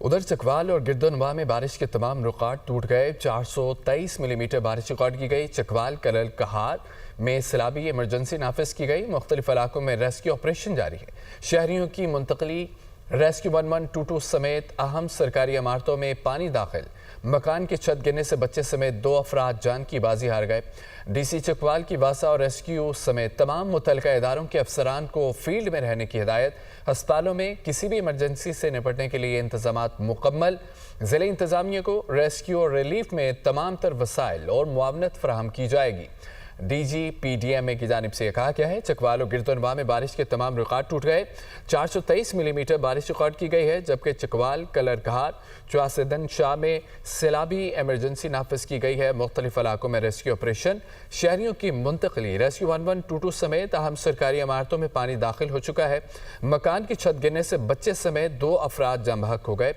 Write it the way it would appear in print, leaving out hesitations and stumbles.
उधर चकवाल और गिरदोनवा में बारिश के तमाम रुकावट टूट गए। 423 मिलीमीटर बारिश रिकॉर्ड की गई। चकवाल कलल कहार में सैलाबी इमरजेंसी नाफिज की गई। मुख्तलिफ इलाकों में रेस्क्यू ऑपरेशन जारी है। शहरियों की मुंतकली, रेस्क्यू 1122 समेत अहम सरकारी इमारतों में पानी दाखिल। मकान की छत गिरने से बच्चे समेत 2 अफराद जान की बाजी हार गए। डीसी चकवाल की वासा और रेस्क्यू समेत तमाम मुतल्लिका इदारों के अफसरान को फील्ड में रहने की हिदायत। अस्पतालों में किसी भी इमरजेंसी से निपटने के लिए इंतजामात मुकम्मल। ज़िले इंतजामिया को रेस्क्यू और रिलीफ में तमाम तर वसाइल और मुआवनत फराहम की जाएगी। DGPDMA की जानिब से कहा गया है चकवाल और गिरदोनवा में बारिश के तमाम रिकॉर्ड टूट गए। 423 मिलीमीटर बारिश रिकॉर्ड की गई है, जबकि चकवाल, कलरकहार, चौसदन शाह में सैलाबी इमरजेंसी नाफिज की गई है। मुख्तलिफ इलाकों में रेस्क्यू ऑपरेशन। शहरियों की मुंतकली, रेस्क्यू 1122 समेत अहम सरकारी इमारतों में पानी दाखिल हो चुका है। मकान की छत गिरने से बच्चे समेत 2 अफराद जाँ बहक हो गए।